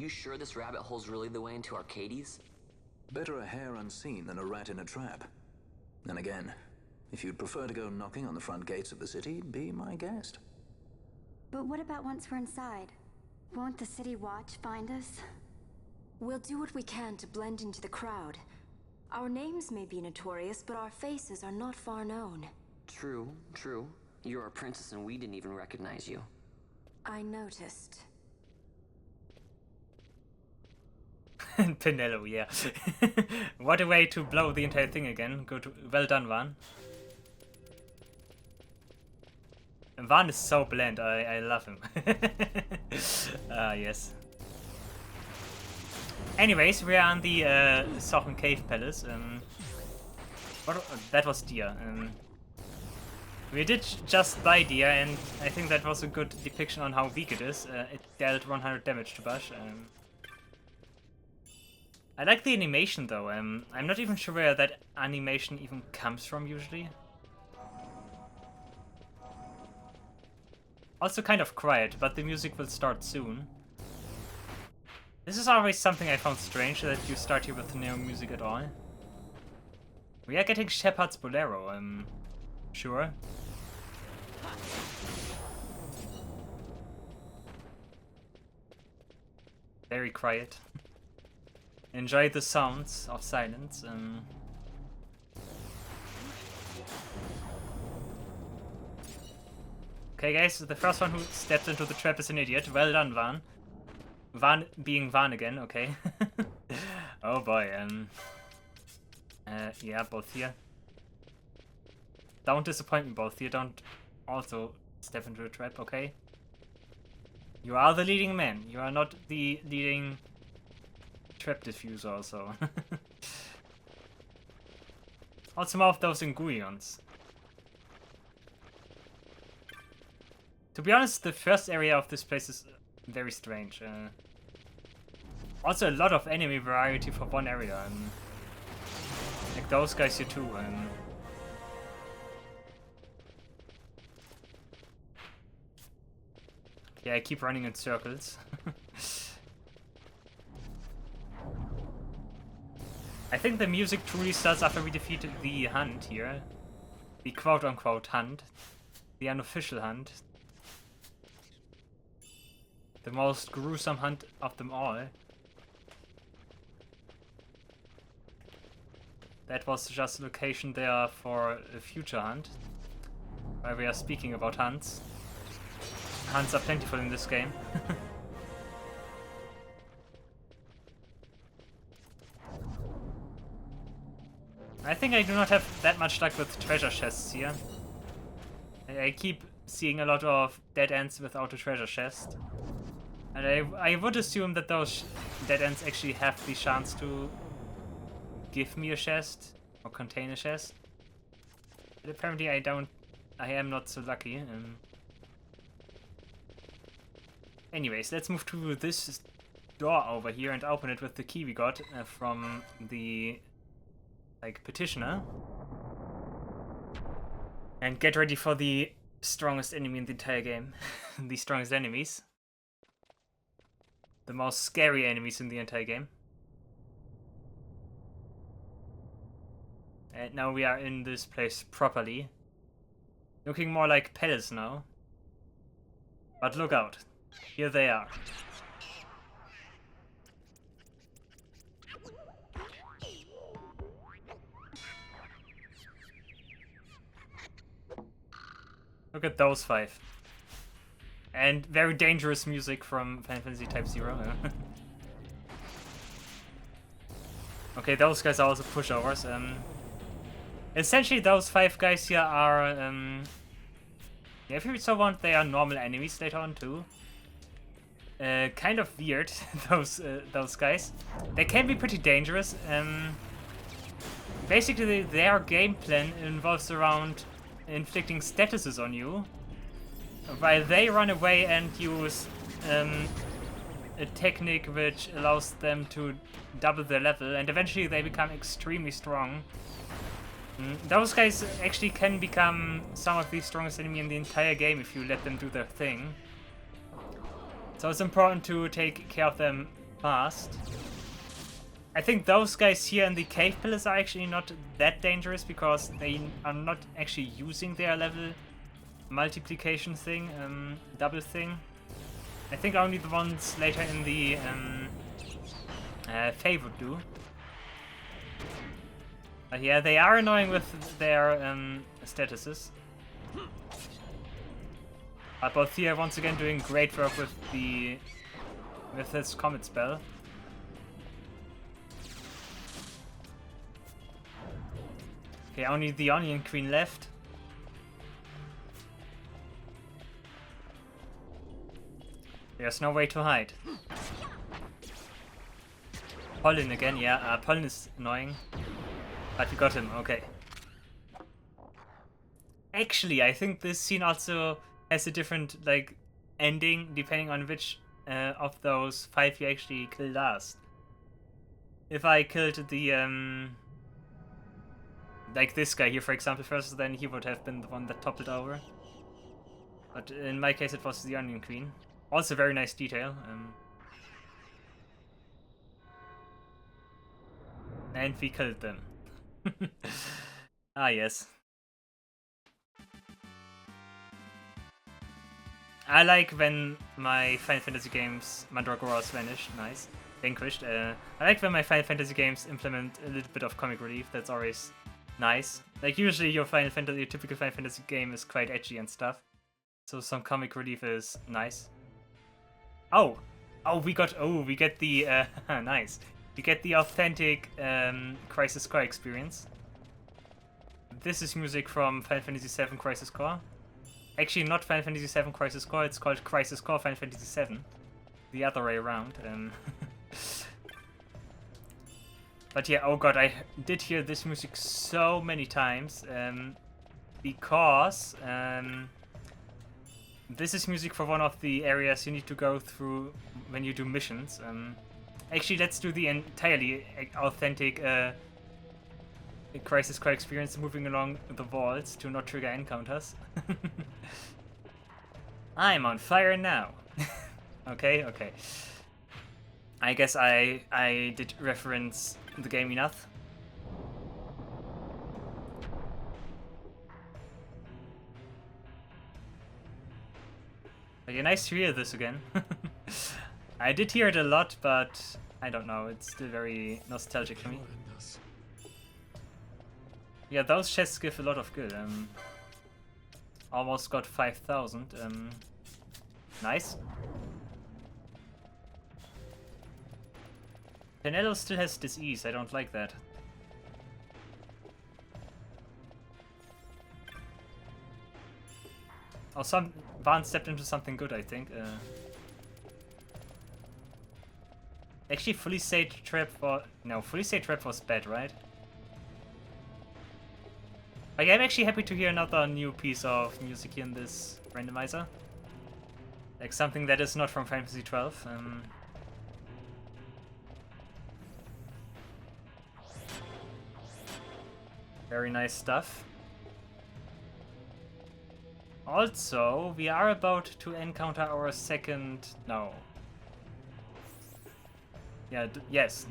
You sure this rabbit hole's really the way into Archades? Better a hare unseen than a rat in a trap. And again, if you'd prefer to go knocking on the front gates of the city, be my guest. But what about once we're inside? Won't the city watch find us? We'll do what we can to blend into the crowd. Our names may be notorious, but our faces are not far known. True, true. You're a princess and we didn't even recognize you. I noticed. Pinello, yeah. What a way to blow the entire thing again. Good, well done, Van. Van is so bland, I love him. Yes. Anyways, we are on the Sochen Cave Palace. That was Dia. We did just buy Dia, and I think that was a good depiction on how weak it is. It dealt 100 damage to Bash. I like the animation though. I'm not even sure where that animation even comes from usually. Also kind of quiet, but the music will start soon. This is always something I found strange, that you start here with no music at all. We are getting Shepard's Bolero, sure. Very quiet. Enjoy the sounds of silence. Okay guys, the first one who steps into the trap is an idiot. Well done, Van. Van being Van again, okay. Oh boy, yeah, both here. Don't disappoint me both here, don't also step into a trap, okay? You are the leading man, you are not the leading trap diffuser also. Also more of those Ingurions. To be honest, the first area of this place is very strange. Also a lot of enemy variety for one area. Like those guys here too. Yeah, I keep running in circles. I think the music truly starts after we defeat the hunt here. The quote-unquote hunt. The unofficial hunt. The most gruesome hunt of them all. That was just a location there for a future hunt. While we are speaking about hunts. Hunts are plentiful in this game. I think I do not have that much luck with treasure chests here. I keep seeing a lot of dead ends without a treasure chest. And I would assume that those dead ends actually have the chance to give me a chest or contain a chest. But apparently I am not so lucky. Anyways, let's move to this door over here and open it with the key we got from the petitioner. And get ready for the strongest enemy in the entire game. The strongest enemies. The most scary enemies in the entire game. And now we are in this place properly. Looking more like palace now. But look out. Here they are. Look at those five. And very dangerous music from Final Fantasy Type 0. Okay, those guys are also pushovers. Essentially, those five guys here are... if you so want, they are normal enemies later on too. Kind of weird, those guys. They can be pretty dangerous. Basically, their game plan involves around inflicting statuses on you, while they run away and use a technique which allows them to double their level, and eventually they become extremely strong. Those guys actually can become some of the strongest enemy in the entire game if you let them do their thing. So it's important to take care of them fast. I think those guys here in the cave pillars are actually not that dangerous because they are not actually using their level multiplication thing, double thing. I think only the ones later in the favor do. But yeah, they are annoying with their statuses. But both here once again doing great work with his comet spell. Okay, only the Onion Queen left. There's no way to hide. Pollen again, yeah, Pollen is annoying. But we got him, okay. Actually, I think this scene also has a different, like, ending depending on which of those 5 you actually killed last. If I killed the, like this guy here, for example, first, then he would have been the one that toppled over. But in my case, it was the Onion Queen. Also very nice detail. And we killed them. Ah, yes. I like when my Final Fantasy games Mandragoras vanish. Nice. Vanquished. I like when my Final Fantasy games implement a little bit of comic relief. That's always nice. Like, usually your typical Final Fantasy game is quite edgy and stuff. So some comic relief is nice. Oh! We get the, nice. We get the authentic Crisis Core experience. This is music from Final Fantasy VII Crisis Core. Actually, not Final Fantasy VII Crisis Core, it's called Crisis Core Final Fantasy VII. The other way around. But yeah, oh god, I did hear this music so many times. Because this is music for one of the areas you need to go through when you do missions. Actually, let's do the entirely authentic Crisis Core experience moving along the walls to not trigger encounters. I'm on fire now. Okay. I guess I did reference the game enough. Okay, nice to hear this again. I did hear it a lot, but I don't know, it's still very nostalgic to me. Yeah, those chests give a lot of good. Almost got 5,000. Nice. Penelo still has disease, I don't like that. Oh, Van stepped into something good, I think. Actually, Fully Sage Trap was bad, right? Like, I'm actually happy to hear another new piece of music here in this randomizer. Like, something that is not from Final Fantasy XII. Very nice stuff. Also, we are about to encounter our second... No. Yeah, yes.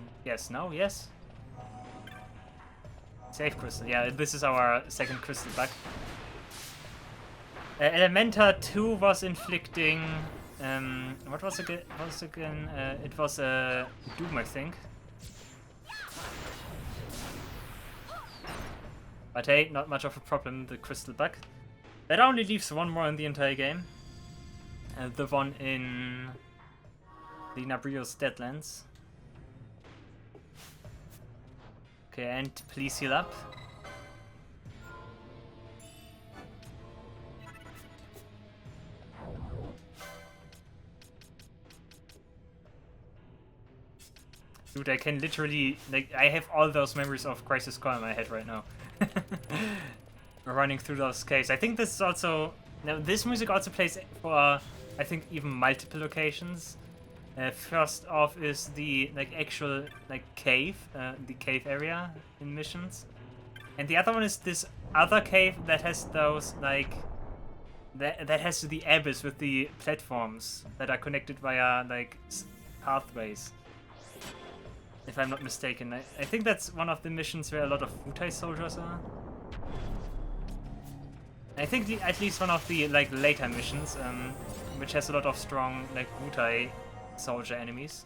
Save crystal. Yeah, this is our second crystal bug. Elementa 2 was inflicting... what was it again? It was a Doom, I think. But hey, not much of a problem, the crystal bug. That only leaves one more in the entire game. The one in the Nabrio's Deadlands. Okay, and please heal up. Dude, I can literally, like, I have all those memories of Crisis Core in my head right now. Running through those caves. I think this is also... Now, this music also plays for, I think, even multiple occasions. First off is the, like, actual, like, cave, the cave area in missions. And the other one is this other cave that has those, like... That has the abyss with the platforms that are connected via, like, pathways. if I'm not mistaken. I think that's one of the missions where a lot of Wutai soldiers are. I think at least one of the like later missions, which has a lot of strong like Wutai soldier enemies.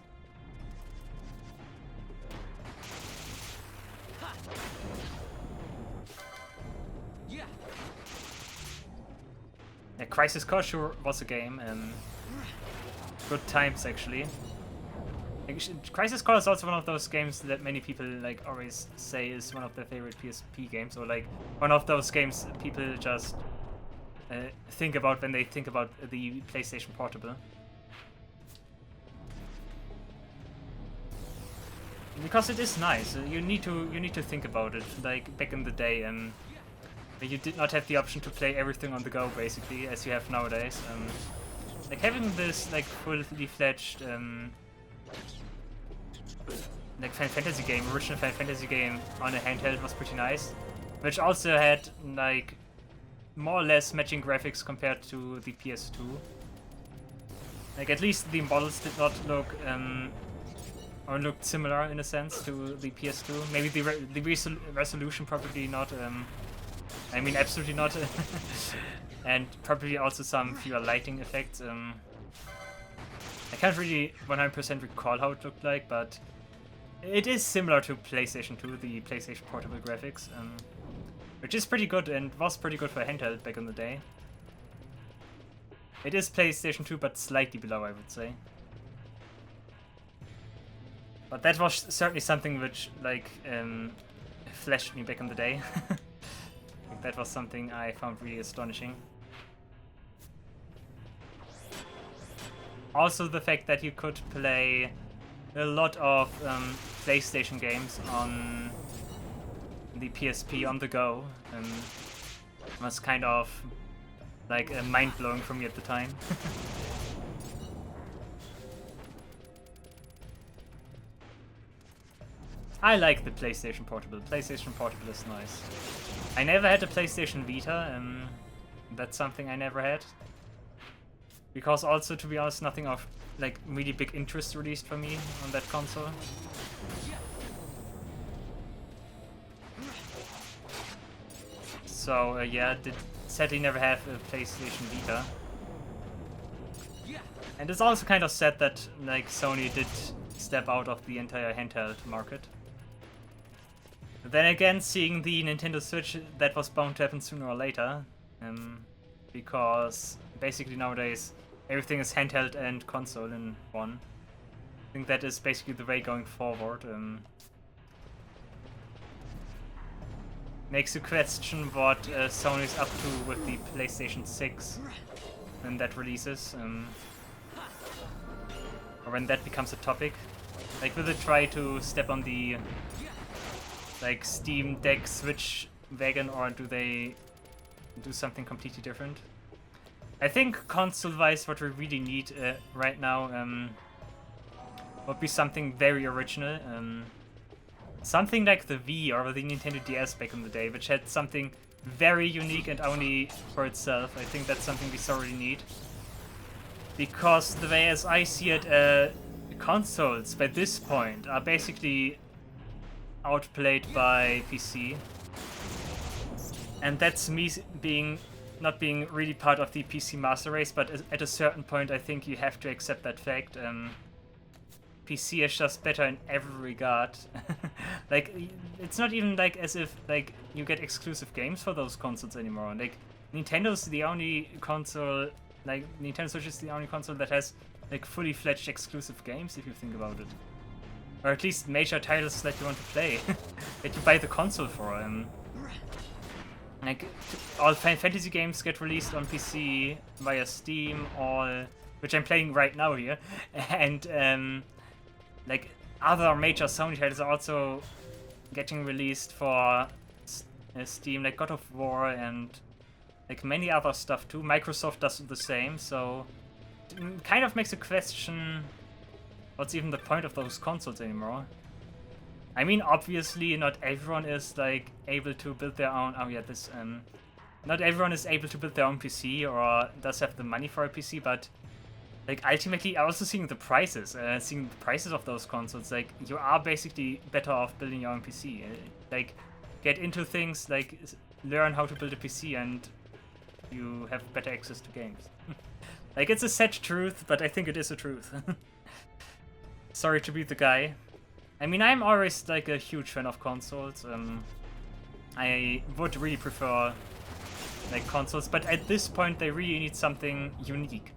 Yeah, Crisis Core sure was a game. Good times actually. Crisis Core is also one of those games that many people like always say is one of their favorite PSP games, or like one of those games people just think about when they think about the PlayStation Portable. Because it is nice. You need to think about it. Like back in the day, you did not have the option to play everything on the go, basically, as you have nowadays. Like having this like fully fledged like Final Fantasy game, original Final Fantasy game on a handheld was pretty nice, which also had like more or less matching graphics compared to the PS2. Like at least the models did not look or looked similar in a sense to the PS2. Maybe the resolution probably not. I mean absolutely not. And probably also some fewer lighting effects. I can't really 100% recall how it looked like, but it is similar to PlayStation 2, the PlayStation Portable graphics, which is pretty good and was pretty good for handheld back in the day. It is PlayStation 2, but slightly below, I would say. But that was certainly something which, like, flashed me back in the day. That was something I found really astonishing. Also the fact that you could play a lot of PlayStation games on the PSP on the go was kind of like mind-blowing for me at the time. I like the PlayStation Portable. PlayStation Portable is nice. I never had a PlayStation Vita, that's something I never had. Because also, to be honest, nothing of like really big interest released for me on that console. So yeah, did sadly never have a PlayStation Vita. And it's also kind of sad that like Sony did step out of the entire handheld market. But then again, seeing the Nintendo Switch, that was bound to happen sooner or later, because basically nowadays everything is handheld and console in one. I think that is basically the way going forward. Makes you question what Sony is up to with the PlayStation 6 when that releases, or when that becomes a topic. Like, will it try to step on the like Steam Deck Switch wagon, or do they do something completely different? I think console-wise, what we really need right now would be something very original. Something like the Wii or the Nintendo DS back in the day, which had something very unique and only for itself. I think that's something we sorely need. Because the way as I see it, consoles by this point are basically outplayed by PC. And that's me not being really part of the PC master race, but at a certain point I think you have to accept that fact. PC is just better in every regard. Like, it's not even like as if like you get exclusive games for those consoles anymore. Like, Nintendo's the only console, like Nintendo Switch is the only console that has like fully fledged exclusive games, if you think about it. Or at least major titles that you want to play, that you buy the console for. Like, all Final Fantasy games get released on PC via Steam, which I'm playing right now here, and like other major Sony titles are also getting released for Steam, like God of War and like many other stuff too. Microsoft does the same, so it kind of makes a question what's even the point of those consoles anymore. I mean, obviously not everyone is like able to build their own, not everyone is able to build their own PC or does have the money for a PC, but like ultimately also seeing the prices of those consoles, like you are basically better off building your own PC. Like get into things, like learn how to build a PC and you have better access to games. Like it's a sad truth, but I think it is a truth. Sorry to be the guy. I mean, I'm always like a huge fan of consoles. I would really prefer like consoles, but at this point they really need something unique.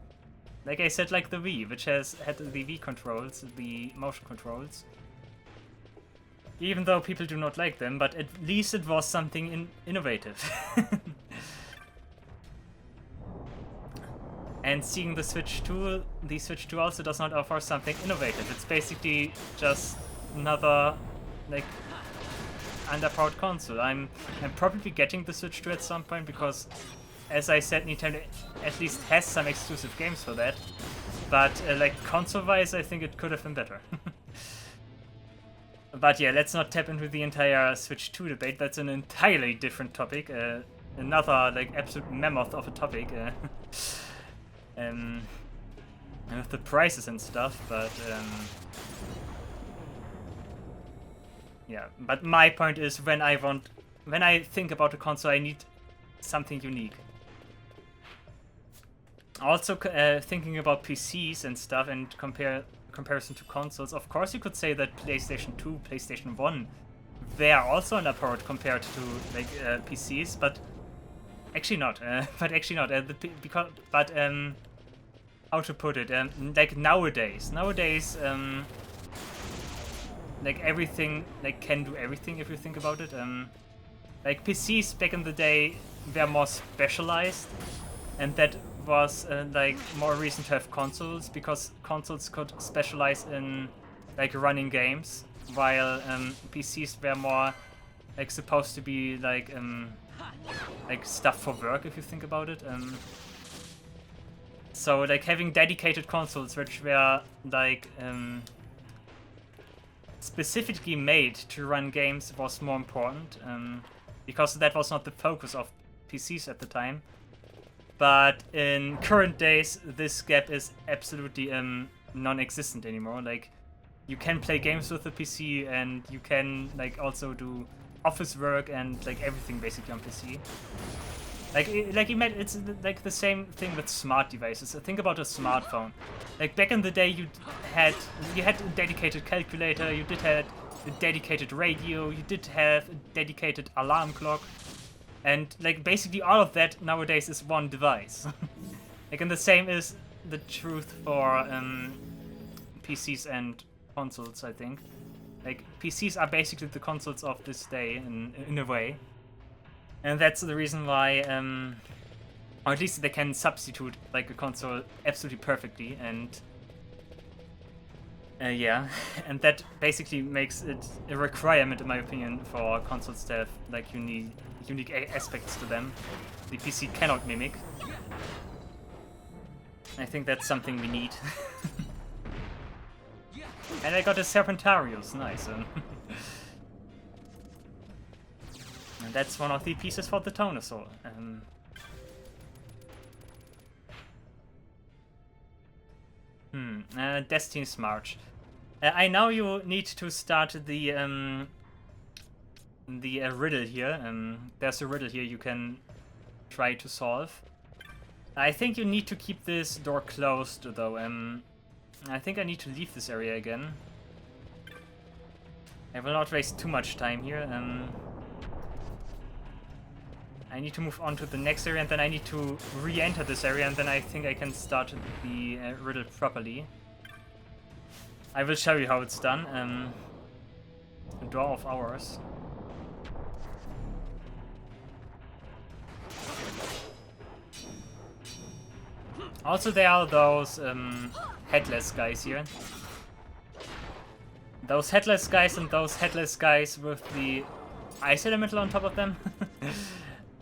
Like I said, like the Wii, which had the Wii controls, the motion controls. Even though people do not like them, but at least it was something innovative. And seeing the Switch 2 also does not offer something innovative. It's basically just another, like, underpowered console. I'm probably getting the Switch 2 at some point because, as I said, Nintendo at least has some exclusive games for that. But like console-wise, I think it could have been better. But yeah, let's not tap into the entire Switch 2 debate. That's an entirely different topic. Another like absolute mammoth of a topic. With the prices and stuff, but yeah. But my point is, when I think about a console, I need something unique. Also, thinking about PCs and stuff and comparison to consoles, of course you could say that PlayStation 2, PlayStation 1, they are also underpowered compared to like PCs, but actually not. How to put it? Like nowadays, like everything like can do everything if you think about it. Like PCs back in the day were more specialized, and that was like more reason to have consoles, because consoles could specialize in like running games, while PCs were more like supposed to be like stuff for work if you think about it. So like having dedicated consoles which were like specifically made to run games was more important, because that was not the focus of PCs at the time. But in current days, this gap is absolutely non-existent anymore. Like, you can play games with the PC, and you can like also do office work and like everything basically on PC. Like it's like the same thing with smart devices. Think about a smartphone. Like back in the day, you had a dedicated calculator, you did have a dedicated radio, you did have a dedicated alarm clock. And like basically all of that nowadays is one device. Like, and the same is the truth for PCs and consoles, I think. Like PCs are basically the consoles of this day in a way, and that's the reason why, or at least they can substitute like a console absolutely perfectly, and yeah, and that basically makes it a requirement, in my opinion, for consoles to have like unique aspects to them the PC cannot mimic. I think that's something we need. And I got a Serpentarius, nice. And that's one of the pieces for the Tonosaur. Destiny's March. I know you need to start the riddle here. There's a riddle here you can try to solve. I think you need to keep this door closed, though. I think I need to leave this area again. I will not waste too much time here. I need to move on to the next area, and then I need to re-enter this area, and then I think I can start the riddle properly. I will show you how it's done. A door of hours. Also, there are those headless guys here. Those headless guys and those headless guys with the ice elemental on top of them.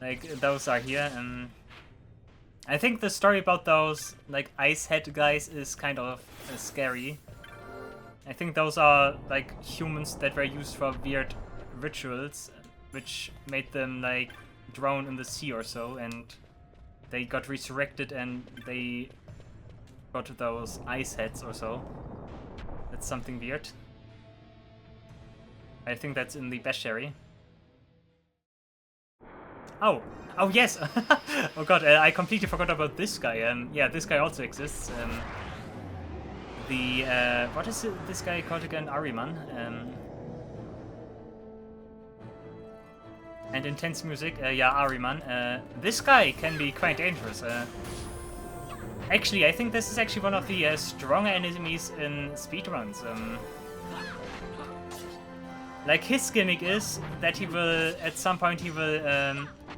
Like, those are here. I think the story about those like ice head guys is kind of scary. I think those are like humans that were used for weird rituals, which made them like drown in the sea or so, and they got resurrected and they got those ice heads or so. That's something weird. I think that's in the bestiary. Oh! Oh yes! Oh god, I completely forgot about this guy. Yeah, this guy also exists. What is this guy called again? Ahriman. And intense music. Yeah, Ahriman. This guy can be quite dangerous. Actually, I think this is actually one of the stronger enemies in speedruns. Like, his gimmick is that he will, at some point he will,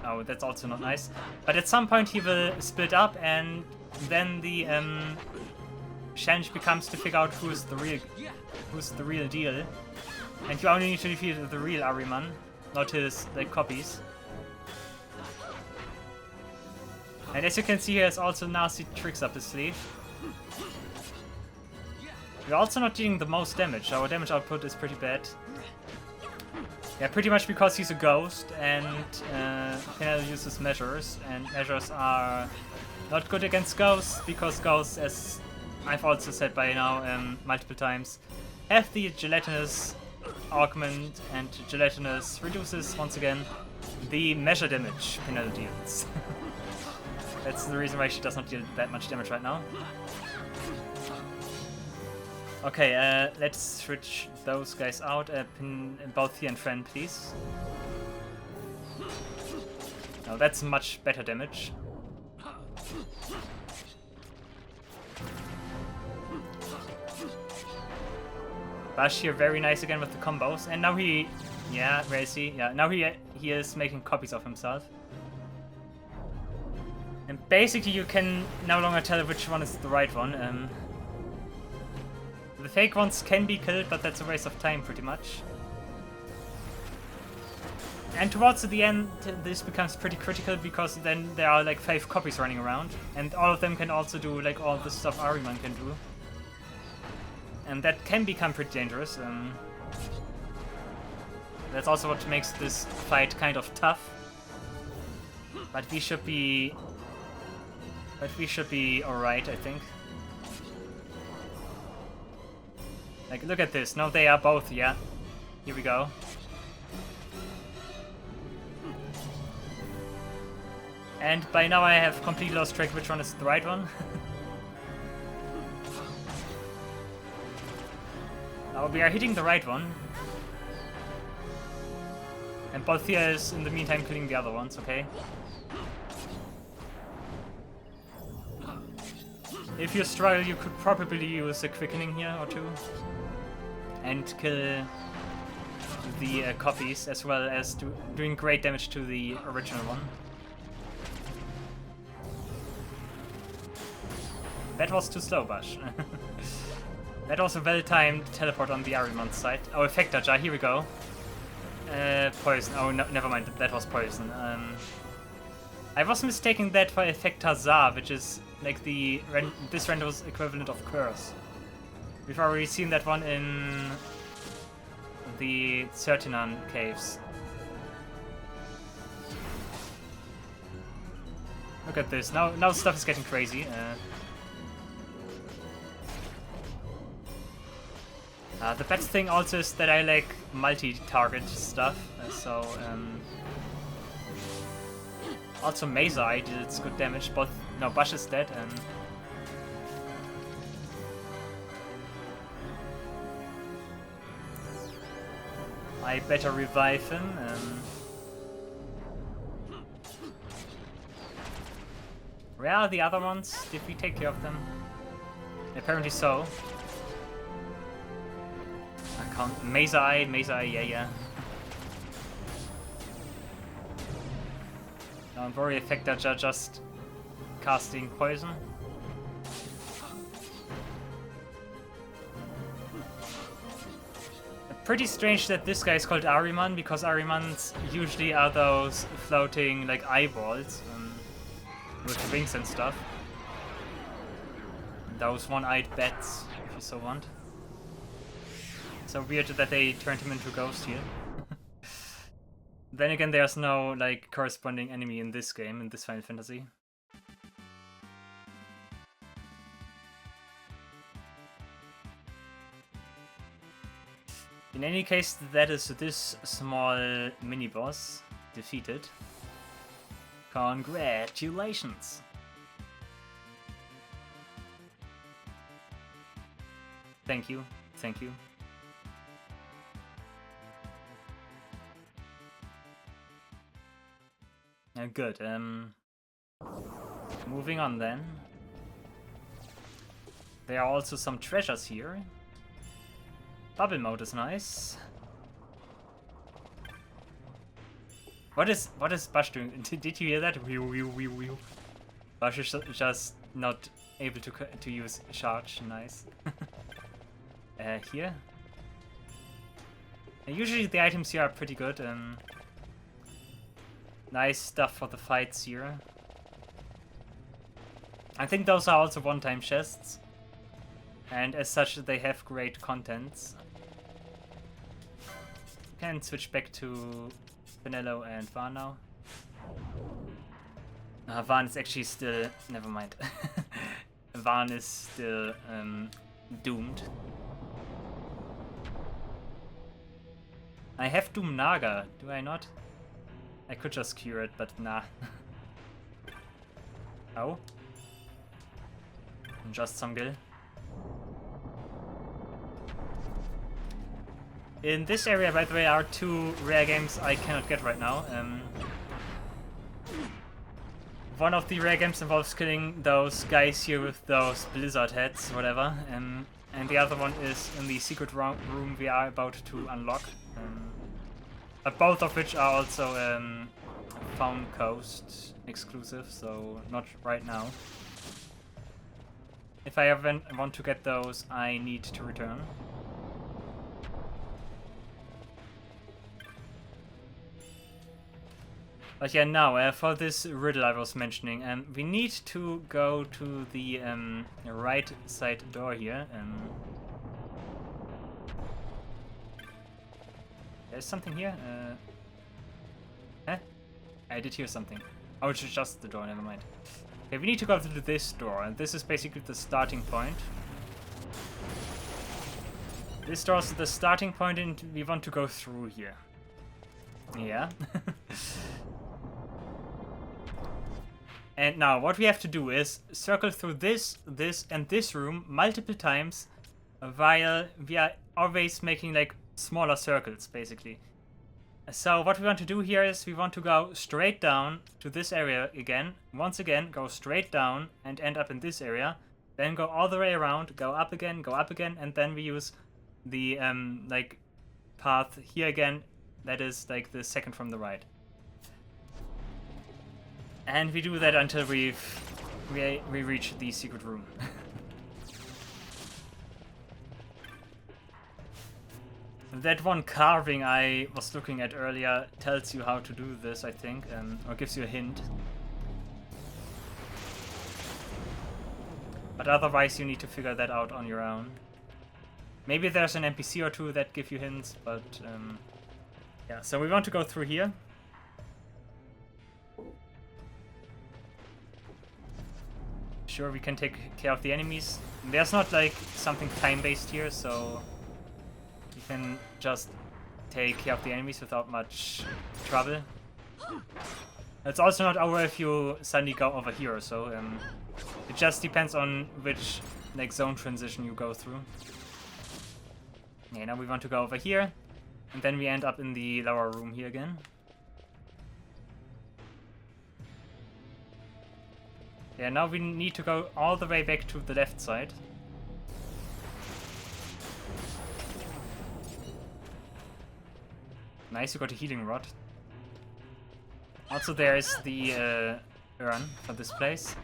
oh, that's also not nice. But at some point he will split up, and then the challenge becomes to figure out who's the real deal. And you only need to defeat the real Ahriman, not his, like, copies. And as you can see, he has also nasty tricks up his sleeve. We're also not dealing the most damage. Our damage output is pretty bad. Yeah, pretty much because he's a ghost, and Fainaru uses measures, and measures are not good against ghosts, because ghosts, as I've also said by now multiple times, have the gelatinous augment, and gelatinous reduces, once again, the measure damage Fainaru deals. That's the reason why she does not deal that much damage right now. Okay, let's switch those guys out. Pin both here and friend, please. Now that's much better damage. Bash here, very nice again with the combos. And now he... Yeah, where is he? Yeah, now he is making copies of himself. And basically you can no longer tell which one is the right one. The fake ones can be killed, but that's a waste of time pretty much. And towards the end this becomes pretty critical, because then there are like 5 copies running around, and all of them can also do like all the stuff Ahriman can do. And that can become pretty dangerous. That's also what makes this fight kind of tough. But we should be alright, I think. Like, look at this. Now they are both, yeah. Here we go. And by now I have completely lost track which one is the right one. Now we are hitting the right one. And Balthea is in the meantime killing the other ones, okay? If you struggle, you could probably use a quickening here or two. And kill the copies, as well as doing great damage to the original one. That was too slow, Bash. That was a well-timed teleport on the Ahriman side. Oh, Effector Jar, here we go. Poison. Oh, no, never mind, that was poison. I was mistaking that for Effector Zar, which is like this Rando's equivalent of Curse. We've already seen that one in the XIII caves. Look at this. Now stuff is getting crazy. The best thing also is that I like multi-target stuff. Also Bazaar deals good damage. No, Bash is dead. I better revive him. Where are the other ones? Did we take care of them? Apparently so. I can't. Bazaar, yeah. Don't worry, Effector just casting poison. Pretty strange that this guy is called Ahriman, because Ahrimans usually are those floating like eyeballs with wings and stuff. Those one-eyed bats, if you so want. So weird that they turned him into a ghost here. Then again, there's no like corresponding enemy in this game, in this Final Fantasy. In any case, that is this small mini-boss defeated. Congratulations! Thank you, thank you. Good, moving on then. There are also some treasures here. Bubble mode is nice. What is Bash doing? Did you hear that? Bash is just not able to use charge. Nice. Here. Usually the items here are pretty good. Nice stuff for the fights here. I think those are also one-time chests. And as such, they have great contents. Can switch back to Fainaru and Van now. Van is actually still... Never mind. Van is still doomed. I have Doom Naga, do I not? I could just cure it, but nah. Oh. Just some gil. In this area, by the way, are two rare games I cannot get right now. One of the rare games involves killing those guys here with those blizzard heads, whatever. And the other one is in the secret room we are about to unlock. But both of which are also Found Coast exclusive, so not right now. If I ever want to get those, I need to return. But yeah, now, for this riddle I was mentioning, we need to go to the right side door here. There's something here. Huh? I did hear something. Oh, it's just the door, never mind. Okay, we need to go to this door, and this is basically the starting point. This door is the starting point, and we want to go through here. Yeah. And now, what we have to do is circle through this, and this room multiple times, while we are always making like smaller circles, basically. So what we want to do here is we want to go straight down to this area again. Once again, go straight down and end up in this area. Then go all the way around, go up again, and then we use the like path here again. That is like the second from the right. And we do that until we reach the secret room. That one carving I was looking at earlier tells you how to do this, I think, or gives you a hint. But otherwise you need to figure that out on your own. Maybe there's an NPC or two that give you hints, but yeah, so we want to go through here. Sure, we can take care of the enemies. There's not like something time-based here, so you can just take care of the enemies without much trouble. It's also not over if you suddenly go over here, so it just depends on which like zone transition you go through. Yeah, now we want to go over here, and then we end up in the lower room here again. Yeah, now we need to go all the way back to the left side. Nice, you got a healing rod. Also there is the urn for this place.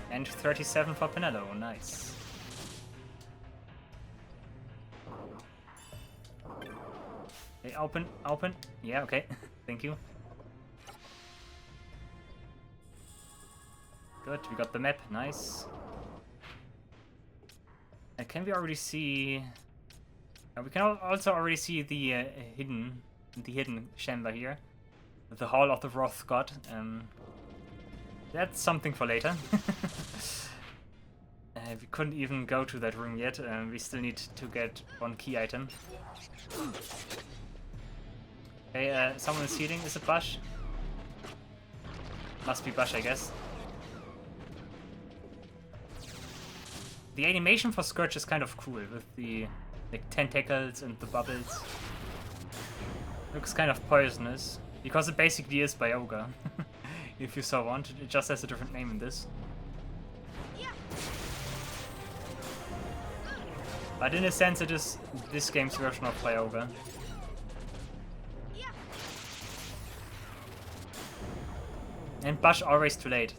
And 37 for Fainaru, nice. Okay, open. Yeah, okay. Thank you. Good, we got the map, nice. And can we already see... we can also already see the hidden chamber here. The Hall of the Wrath God. That's something for later. We couldn't even go to that room yet. We still need to get one key item. Okay, someone is healing. Is it Bush? Must be Bush, I guess. The animation for Scourge is kind of cool with the tentacles and the bubbles. Looks kind of poisonous because it basically is Bioga. If you so want, it just has a different name in this. But in a sense, it is this game's version of Bioga. And Bush always too late.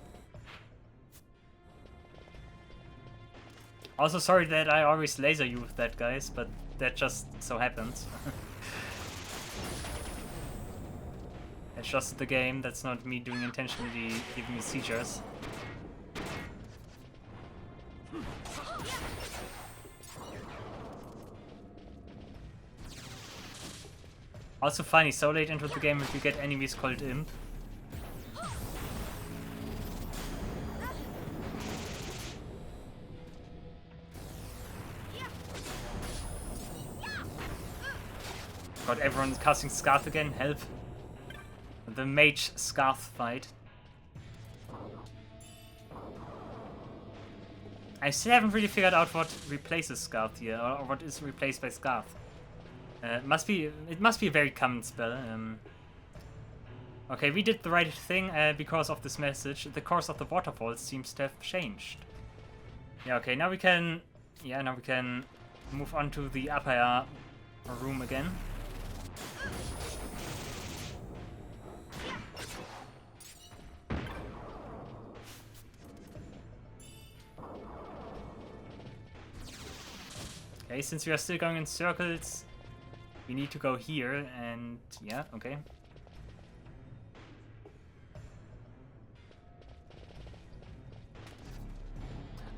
Also, sorry that I always laser you with that, guys, but that just so happens. It's just the game, that's not me doing intentionally giving you seizures. Also funny, so late into the game if you get enemies called Imp. God, everyone's casting Scarf again, help. The mage Scarf fight. I still haven't really figured out what replaces Scarf here, or what is replaced by Scarf. It must be a very common spell. Okay, we did the right thing because of this message. The course of the waterfall seems to have changed. Yeah, okay, now we can move on to the upper room again. Okay, since we are still going in circles, we need to go here, and yeah, okay.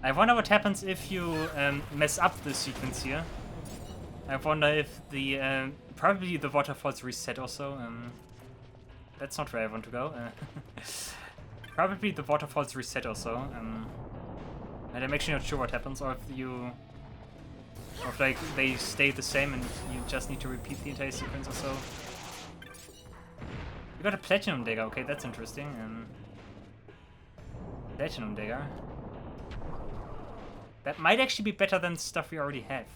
I wonder what happens if you mess up the sequence here. I wonder if the probably the waterfalls reset also. That's not where I want to go. Probably the waterfalls reset also. And I'm actually not sure what happens, or if you. Or if like they stay the same and you just need to repeat the entire sequence or so. You got a Platinum Dagger, okay, that's interesting. Platinum Dagger. That might actually be better than stuff we already have.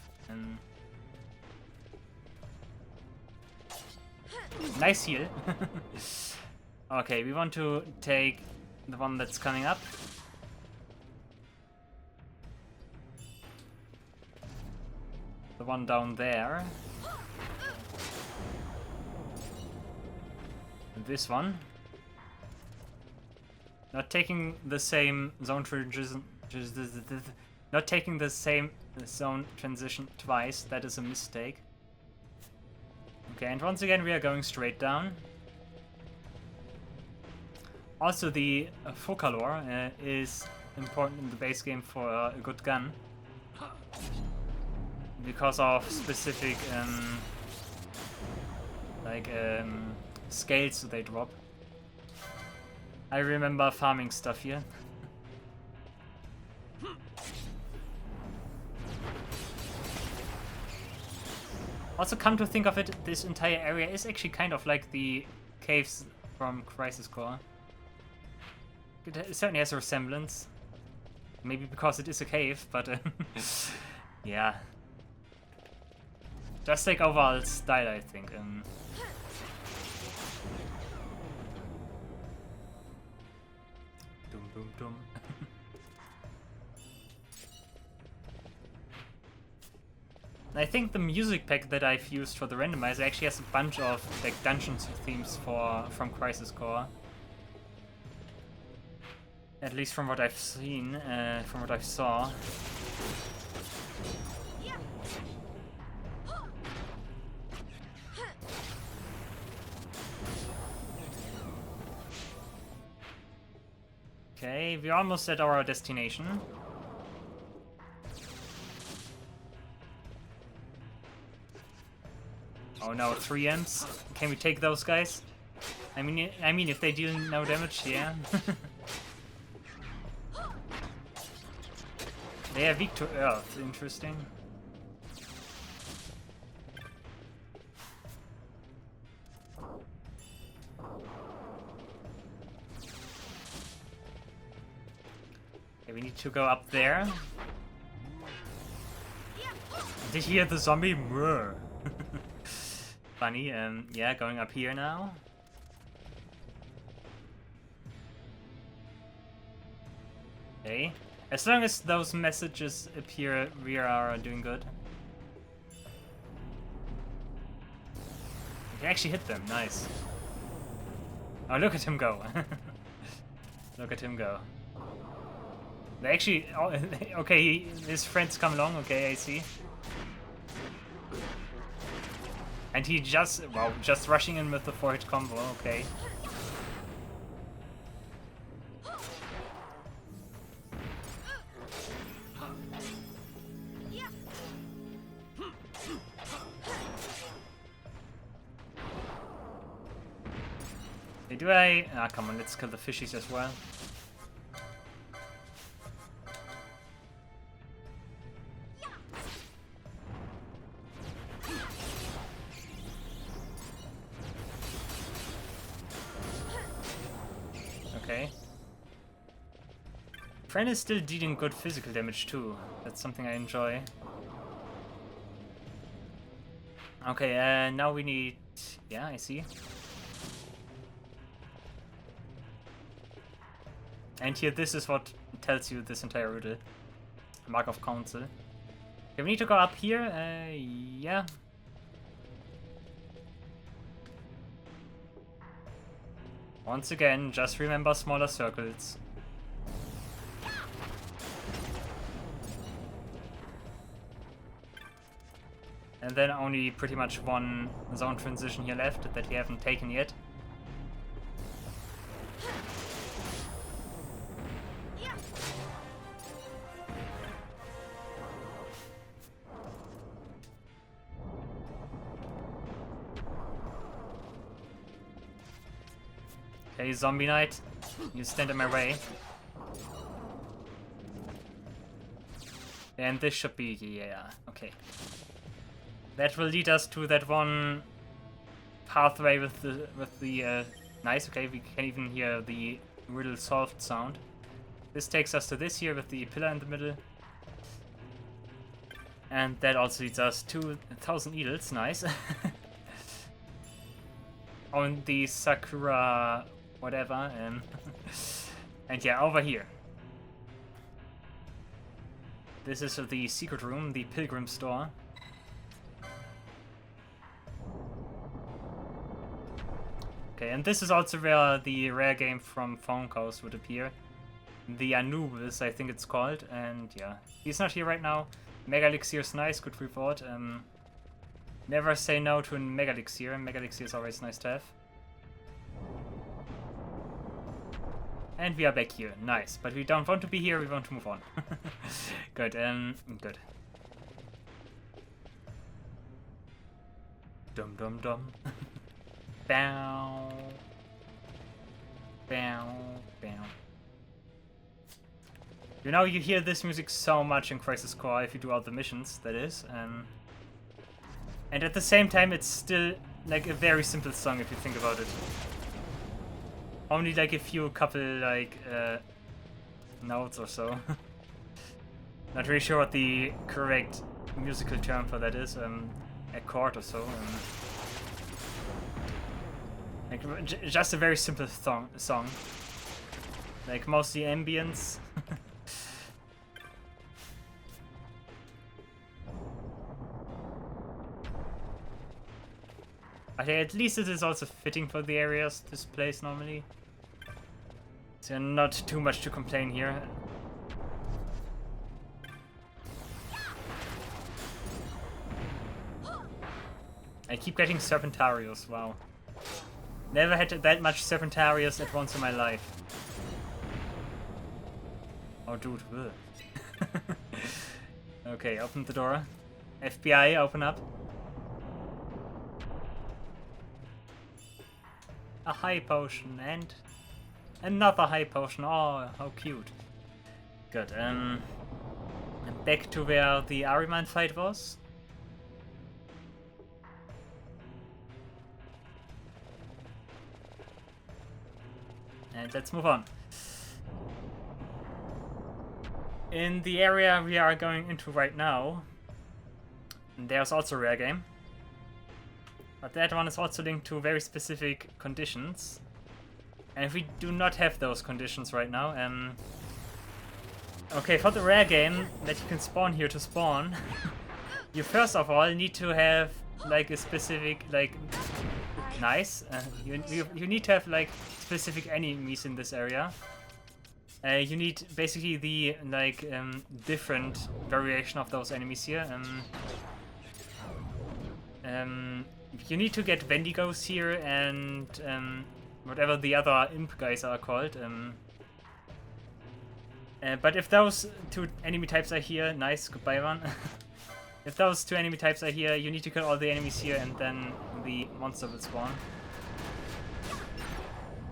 Nice heal. Okay, we want to take the one that's coming up. The one down there. This one. Not taking the same zone transition. Not taking the same zone transition twice. That is a mistake. Okay, and once again we are going straight down. Also, the Focalor is important in the base game for a good gun. Because of specific scales they drop. I remember farming stuff here. Also, come to think of it, this entire area is actually kind of like the caves from Crisis Core. It certainly has a resemblance. Maybe because it is a cave, but yeah. Just like overall style, I think. Dum dum dum. I think the music pack that I've used for the randomizer actually has a bunch of like dungeons themes from Crisis Core. At least from what I've seen, from what I saw. Okay, we're almost at our destination. Oh no, 3 imps. Can we take those guys? I mean, if they deal no damage, yeah. They are weak to earth, interesting. Okay, we need to go up there. Did you hear the zombie? Funny, yeah, going up here now. Okay. As long as those messages appear, we are doing good. We actually hit them, nice. Oh, look at him go. Look at him go. They actually... Oh, okay, his friends come along, okay, I see. And he just... Wow, just rushing in with the 4-hit combo, okay. Do I... Ah, come on, let's kill the fishies as well. Okay. Friend is still dealing good physical damage too. That's something I enjoy. Okay, now we need... Yeah, I see. And here, this is what tells you this entire riddle. Mark of Council. Okay, we need to go up here. Yeah. Once again, just remember smaller circles. And then only pretty much one zone transition here left that we haven't taken yet. Okay, Zombie Knight, you stand in my way. And this should be, yeah, okay. That will lead us to that one pathway with the nice, okay, we can even hear the riddle solved sound. This takes us to this here with the pillar in the middle. And that also leads us to 1,000 Eagles, nice. On the Sakura... whatever, and yeah, over here. This is the secret room, the Pilgrim Store. Okay, and this is also where the rare game from Phone Calls would appear. The Anubis, I think it's called, and yeah. He's not here right now. Mega Elixir is nice, good reward. Never say no to a Mega Elixir. Mega Elixir is always nice to have. And we are back here, nice. But we don't want to be here, we want to move on. Good, good. Dum dum dum. Bow. Bow. Bow. You know, you hear this music so much in Crisis Core if you do all the missions, that is. And at the same time, it's still like a very simple song if you think about it. Only like a few couple like notes or so. Not really sure what the correct musical term for that is. A chord or so. Like just a very simple song. Like mostly ambience. Okay, at least it is also fitting for the areas this place normally. So not too much to complain here. I keep getting Serpentarios, wow. Never had that much Serpentarios at once in my life. Oh dude, Okay, open the door. FBI, open up. A high potion and another high potion. Oh, how cute. Good. back to where the Ahriman fight was. And let's move on. In the area we are going into right now, there's also a rare game. But that one is also linked to very specific conditions. And we do not have those conditions right now. Okay, for the rare game that you can spawn here to spawn, you first of all need to have like a specific, like, nice. You need to have like specific enemies in this area. You need basically the like different variation of those enemies here. You need to get Wendigos here and whatever the other imp guys are called. But if those two enemy types are here, nice, goodbye one. If those two enemy types are here, you need to kill all the enemies here and then the monster will spawn.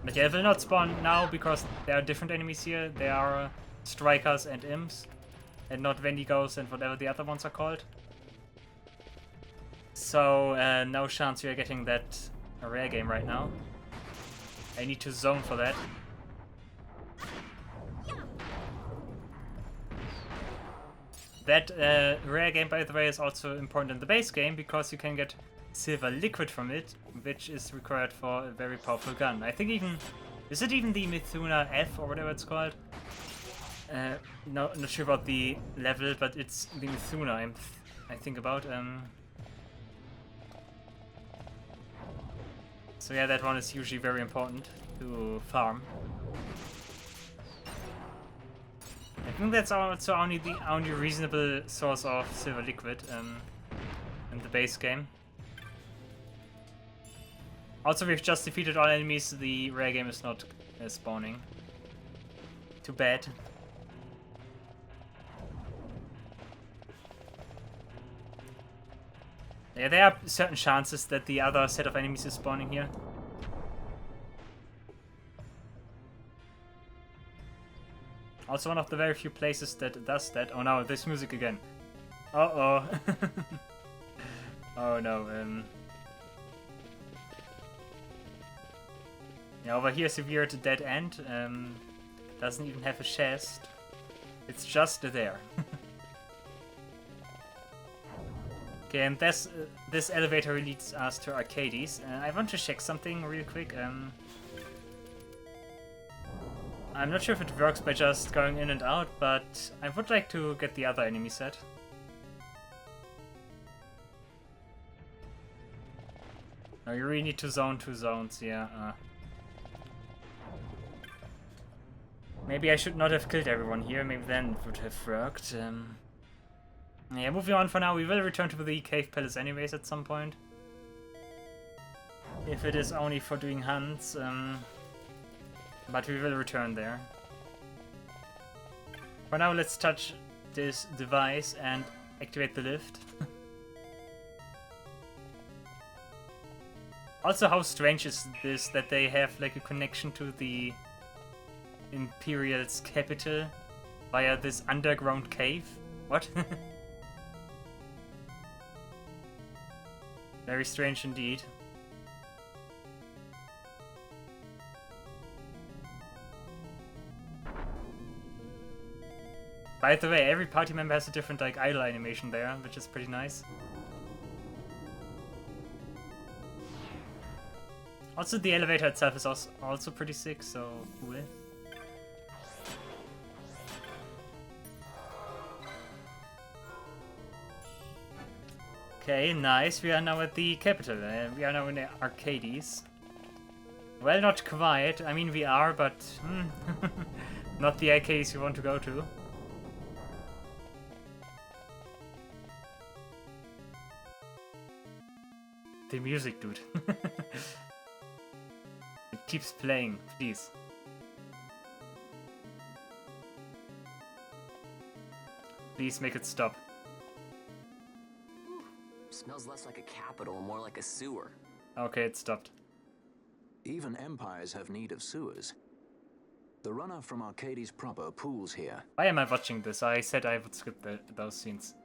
But yeah, it will not spawn now because there are different enemies here. There are strikers and imps, and not Wendigos and whatever the other ones are called. So no chance we are getting that rare game right now. I need to zone for that. That rare game, by the way, is also important in the base game because you can get silver liquid from it, which is required for a very powerful gun. I think even... Is it even the Mithuna F or whatever it's called? No, not sure about the level, but it's the Mithuna I think about. So yeah, that one is usually very important to farm. I think that's also only the only reasonable source of silver liquid in the base game. Also, we've just defeated all enemies, the rare game is not spawning. Too bad. Yeah, there are certain chances that the other set of enemies is spawning here. Also one of the very few places that does that. Oh no, this music again. Uh-oh. Oh no, yeah, over here is a weird dead end. Doesn't even have a chest. It's just there. Okay, and this elevator leads us to Archades. I want to check something real quick. I'm not sure if it works by just going in and out, but I would like to get the other enemy set. No, you really need to zone 2 zones, yeah. Maybe I should not have killed everyone here, maybe then it would have worked. Yeah, moving on for now, we will return to the Cave Palace anyways at some point. If it is only for doing hunts, but we will return there. For now, let's touch this device and activate the lift. Also, how strange is this that they have like a connection to the Imperial's capital via this underground cave? What? Very strange indeed. By the way, every party member has a different like idle animation there, which is pretty nice. Also, the elevator itself is also pretty sick, so cool. Okay, nice. We are now at the capital. We are now in the Archades. Well, not quite. I mean, we are, but not the Archades you want to go to. The music, dude. It keeps playing, please. Please make it stop. Smells less like a capital, more like a sewer. Okay, it stopped. Even empires have need of sewers. The runner from Archades proper pools here. Why am I watching this? I said I would skip those scenes.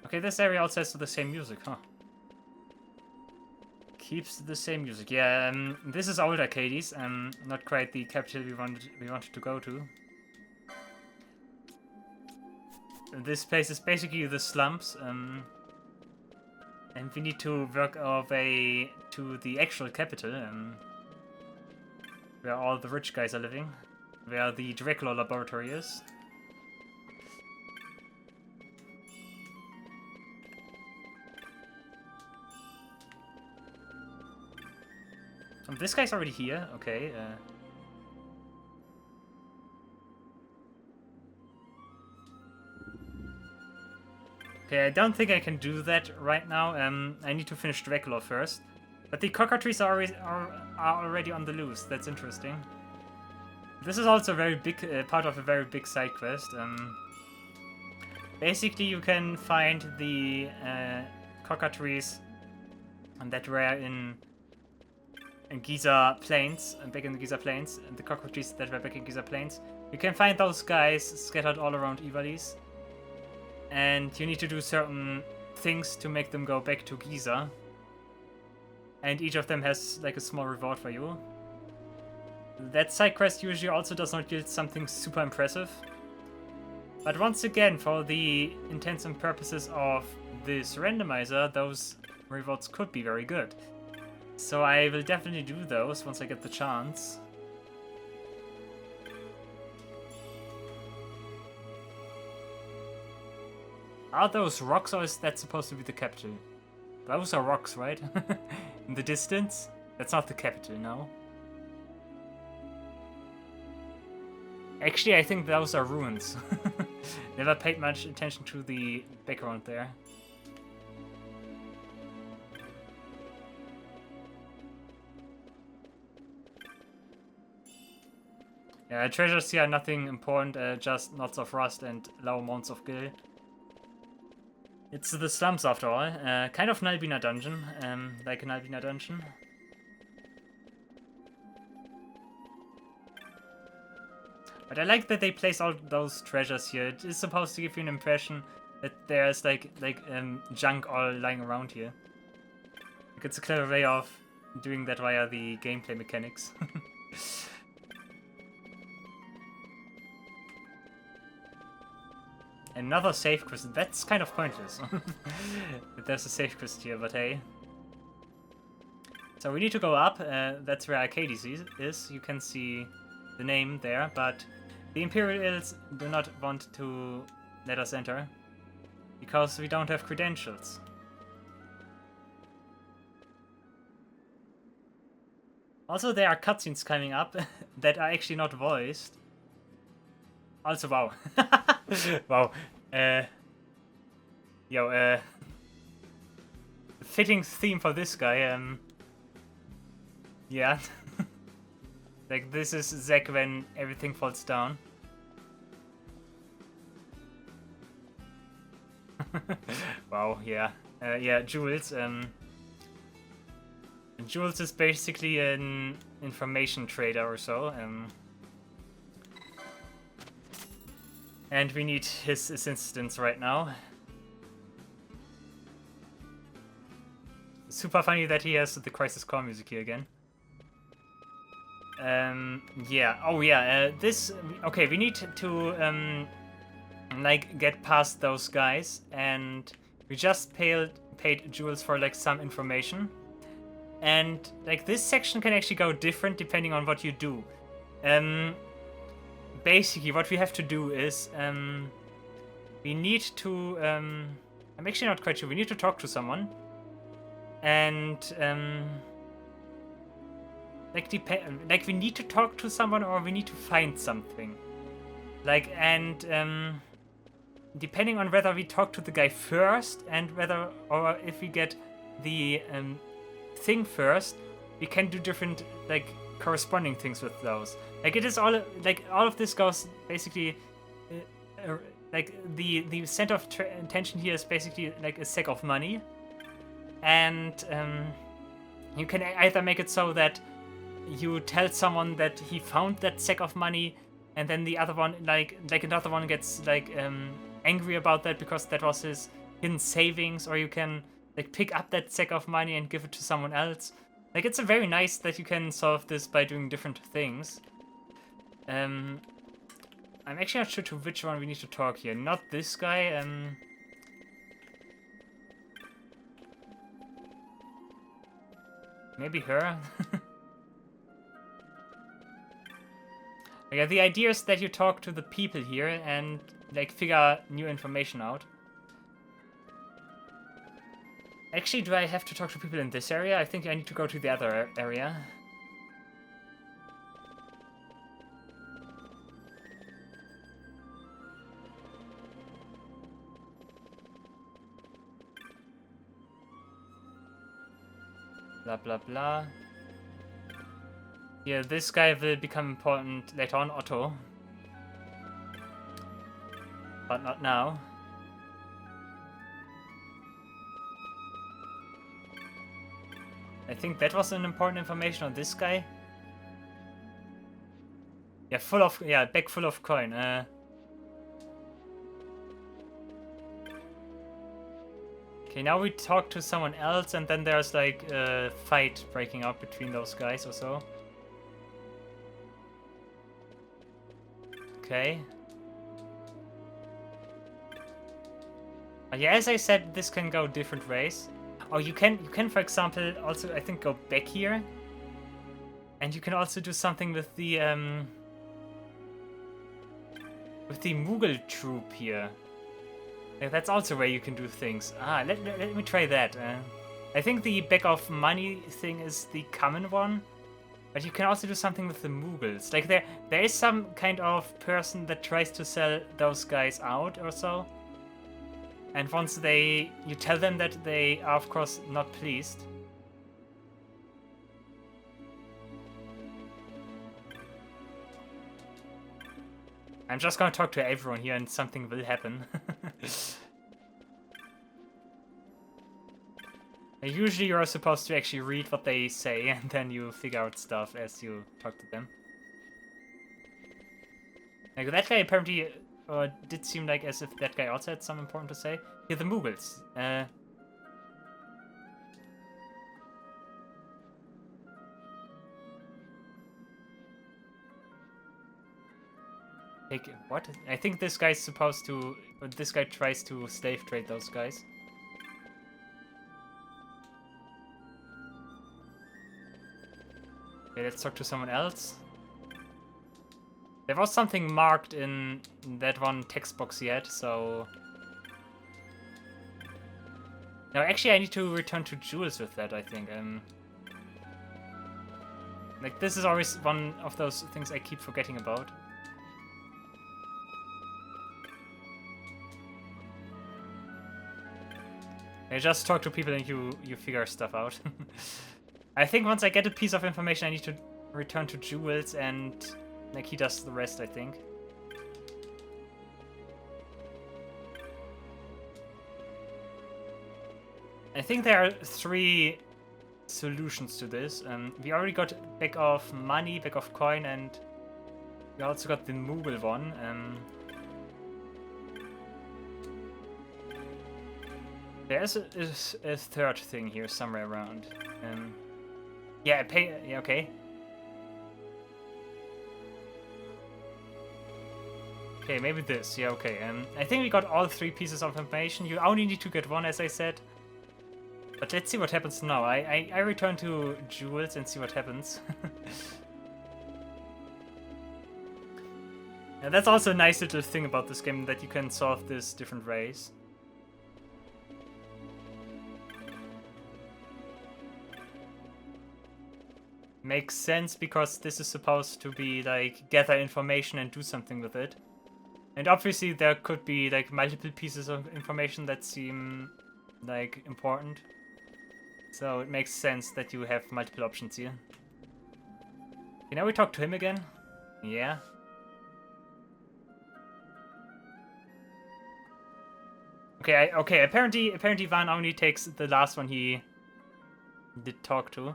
Okay, this area also has the same music, huh? Keeps the same music. Yeah, this is old Archades. Not quite the capital we wanted to go to. This place is basically the slums, and we need to work our way to the actual capital, where all the rich guys are living, where the Dracula laboratory is. This guy's already here, okay. Okay, I don't think I can do that right now. I need to finish Dracula first. But the cockatrices are already on the loose. That's interesting. This is also a very big part of a very big side quest. Basically, you can find the cockatrices that were in Giza Plains, back in the Giza Plains, and the cockatrices that were back in Giza Plains. You can find those guys scattered all around Ivalice. And you need to do certain things to make them go back to Giza. And each of them has like a small reward for you. That side quest usually also does not yield something super impressive. But once again, for the intents and purposes of this randomizer, those rewards could be very good. So I will definitely do those once I get the chance. Are those rocks, or is that supposed to be the capital? Those are rocks, right? In the distance? That's not the capital, no. Actually, I think those are ruins. Never paid much attention to the background there. Yeah, treasures here are nothing important, just knots of rust and low amounts of gil. It's the slums after all, kind of Nalbina dungeon, like a Nalbina dungeon. But I like that they place all those treasures here. It is supposed to give you an impression that there's like junk all lying around here. Like it's a clever way of doing that via the gameplay mechanics. Another save quest. That's kind of pointless. There's a save quest here, but hey. So we need to go up. That's where Archades is. You can see the name there, but the Imperials do not want to let us enter because we don't have credentials. Also, there are cutscenes coming up that are actually not voiced. Also, wow. Wow. Fitting theme for this guy, yeah. Like, this is Zack when everything falls down. Wow, yeah. Yeah, Jules, Jules is basically an information trader or so, and we need his assistance right now. Super funny that he has the Crisis Core music here again. Yeah. Oh yeah. Okay, we need to like get past those guys, and we just paid Jules for like some information, and like this section can actually go different depending on what you do. Basically, what we have to do is we need to. I'm actually not quite sure. We need to talk to someone, and like we need to talk to someone, or we need to find something. Like, and depending on whether we talk to the guy first and whether, or if we get the thing first, we can do different like corresponding things with those. Like, it is all like all of this goes basically like the center of attention here is basically like a sack of money, and you can either make it so that you tell someone that he found that sack of money, and then the other one, like another one gets like angry about that because that was his hidden savings, or you can like pick up that sack of money and give it to someone else. Like, it's a very nice that you can solve this by doing different things. I'm actually not sure to which one we need to talk here. Not this guy. Maybe her. Yeah, the idea is that you talk to the people here and like figure new information out. Actually, do I have to talk to people in this area? I think I need to go to the other area. Blah blah blah. Yeah, this guy will become important later on, Otto. But not now. I think that was an important information on this guy. Yeah, bag full of coin. Okay, now we talk to someone else, and then there's like a fight breaking out between those guys or so. Okay. Yeah, as I said, this can go different ways. Oh, you can, for example, also I think go back here, and you can also do something with the Mughal troop here. Yeah, that's also where you can do things. Ah, let me try that. I think the bag of money thing is the common one, but you can also do something with the Mughals. Like there is some kind of person that tries to sell those guys out or so. And once you tell them that, they are of course not pleased. I'm just gonna talk to everyone here and something will happen. Usually you're supposed to actually read what they say and then you figure out stuff as you talk to them. Like that guy apparently did seem like as if that guy also had something important to say. Here, the Mughals. Like, what? I think this guy's supposed to... This guy tries to slave trade those guys. Okay, let's talk to someone else. There was something marked in that one text box yet, so... No, actually I need to return to Jules with that, I think. Like, this is always one of those things I keep forgetting about. I just talk to people and you figure stuff out. I think once I get a piece of information I need to return to Jules and... like, he does the rest, I think. I think there are 3 solutions to this. We already got bag of money, bag of coin, and we also got the Mughal one. There's a third thing here somewhere around. Yeah, yeah, okay. Okay, maybe this. Yeah, okay. I think we got all 3 pieces of information. You only need to get one, as I said. But let's see what happens now. I return to Jules and see what happens. Yeah, that's also a nice little thing about this game, that you can solve this different ways. Makes sense, because this is supposed to be like gather information and do something with it. And obviously there could be like multiple pieces of information that seem like important. So it makes sense that you have multiple options here. Okay, now we talk to him again. Yeah. Okay, apparently Van only takes the last one he did talk to.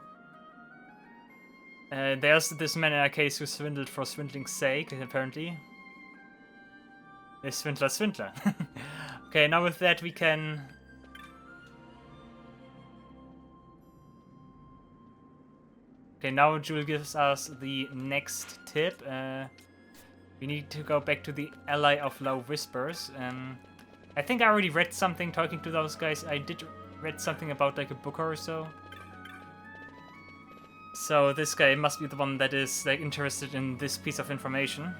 There's this man in Archades who swindled for swindling's sake, apparently. A swindler. Okay, now with that we can... Okay, now Jewel gives us the next tip. We need to go back to the Ally of Low Whispers. I think I already read something talking to those guys. I did read something about like a book or so. So this guy must be the one that is like interested in this piece of information.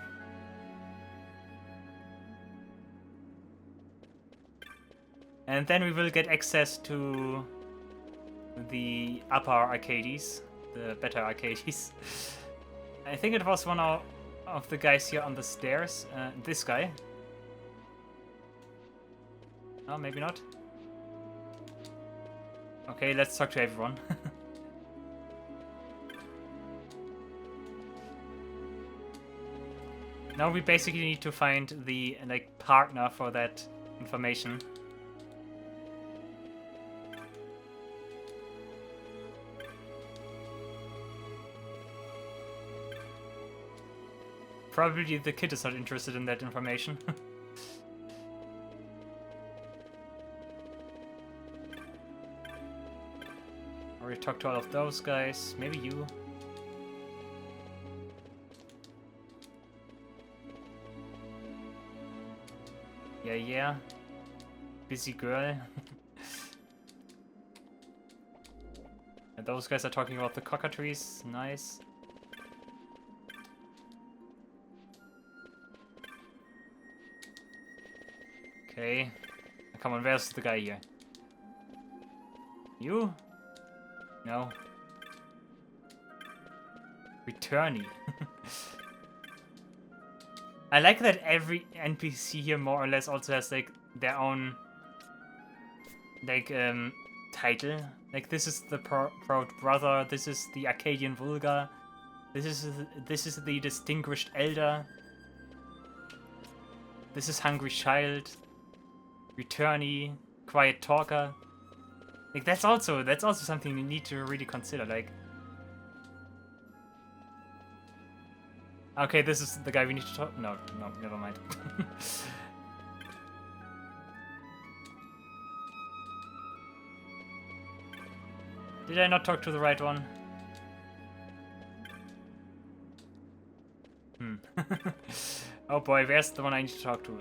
And then we will get access to the upper Archades, the better Archades. I think it was one of the guys here on the stairs. This guy. Oh, maybe not. Okay, let's talk to everyone. Now we basically need to find the like partner for that information. Probably the kid is not interested in that information. Already talked to all of those guys. Maybe you. Yeah. Busy girl. And those guys are talking about the cockatrice. Nice. Okay. Come on, where's the guy here? You? No. Returnee. I like that every NPC here more or less also has like their own like title. Like this is the proud brother, this is the Arcadian Vulgar, this is the distinguished elder, this is hungry child, returnee, quiet talker. Like that's also something you need to really consider. Like, okay, this is the guy we need to talk. No, never mind. Did I not talk to the right one? Oh boy, where's the one I need to talk to?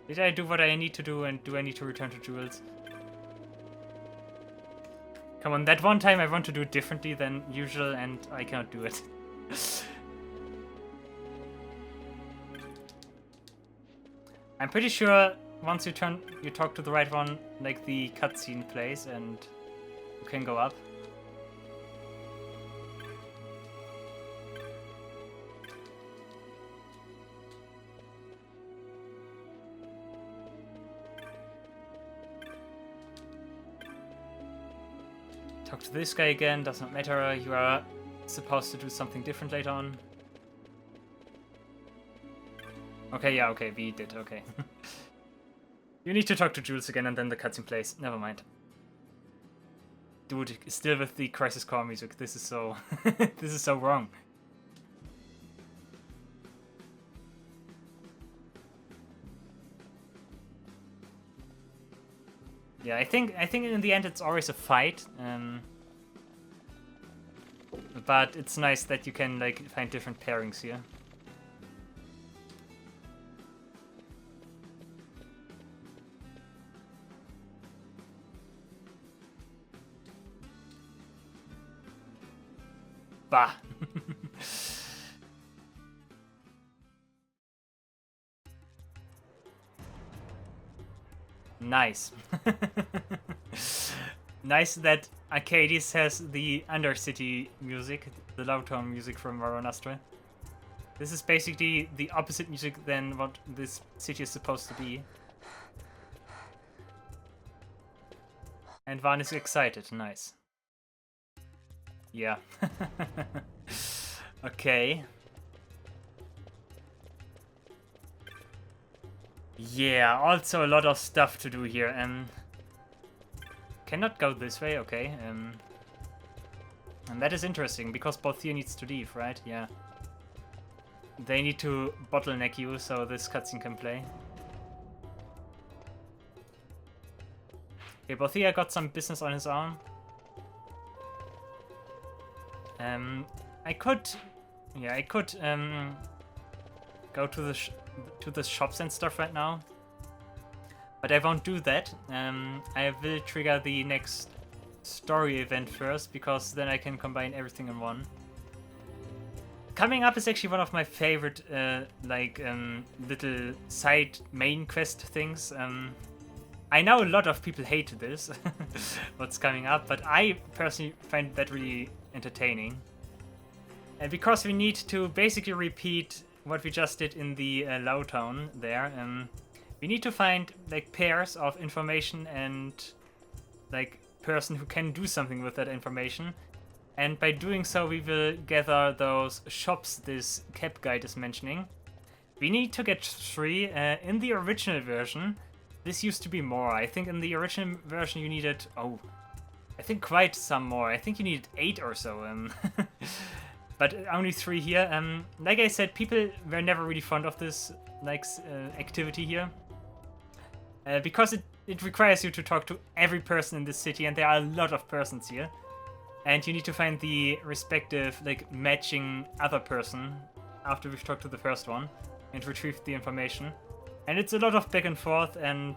Did I do what I need to do, and do I need to return to Jewels? Come on, that one time I want to do it differently than usual, and I cannot do it. I'm pretty sure once you talk to the right one, like the cutscene plays, and you can go up. Talk to this guy again, does not matter, you are supposed to do something different later on. Okay, yeah, okay, we did, okay. You need to talk to Jules again and then the cutscene plays, never mind. Dude, still with the Crisis Core music, this is so... this is so wrong. Yeah, I think in the end it's always a fight, but it's nice that you can like find different pairings here. Bah. Nice. Nice that Archades has the Undercity music, the low tone music from Varanastra. This is basically the opposite music than what this city is supposed to be. And Van is excited, nice. Yeah. Yeah, also a lot of stuff to do here. Cannot go this way, okay. And that is interesting, because Balthier needs to leave, right? Yeah. They need to bottleneck you, so this cutscene can play. Okay, Balthier got some business on his arm. I could go to the shops and stuff right now, but I won't do that. I will trigger the next story event first, because then I can combine everything in one. Coming up is actually one of my favorite little side main quest things. I know a lot of people hate this, what's coming up, but I personally find that really entertaining. And because we need to basically repeat what we just did in the Lowtown there, we need to find like pairs of information and like person who can do something with that information. And by doing so, we will gather those shops this Cap guide is mentioning. We need to get 3. In the original version, this used to be more. I think in the original version you needed, I think quite some more. I think you needed 8 or so. But only 3 here. Like I said, people were never really fond of this activity here. Because it requires you to talk to every person in the city, and there are a lot of persons here. And you need to find the respective, matching other person after we've talked to the first one and retrieved the information. And it's a lot of back and forth and,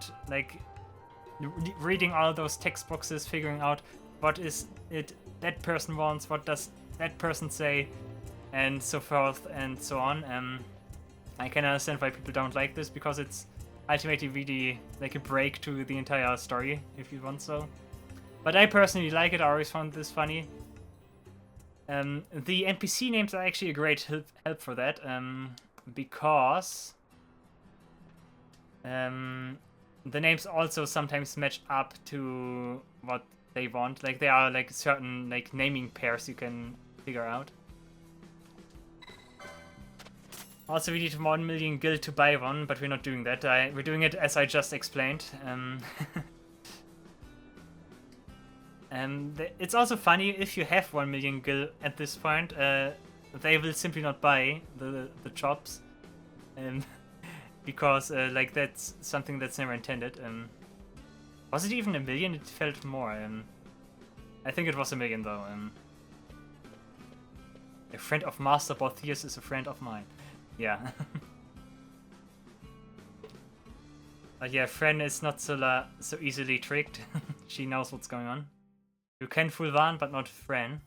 reading all those text boxes, figuring out what is it that person wants, what does that person say, and so forth and so on. I can understand why people don't like this, because it's ultimately really like a break to the entire story, if you want so. But I personally like it. I always found this funny. The NPC names are actually a great help for that, because the names also sometimes match up to what they want. Like there are certain naming pairs you can figure out. Also, we need 1 million gil to buy one, but we're not doing that. We're doing it as I just explained. It's also funny, if you have 1 million gil at this point, they will simply not buy the chops, because that's something that's never intended. Was it even 1 million? It felt more. I think it was 1 million though. A friend of Master Balthier's is a friend of mine. Yeah. But yeah, Fren is not so easily tricked. She knows what's going on. You can fool Van, but not Fren.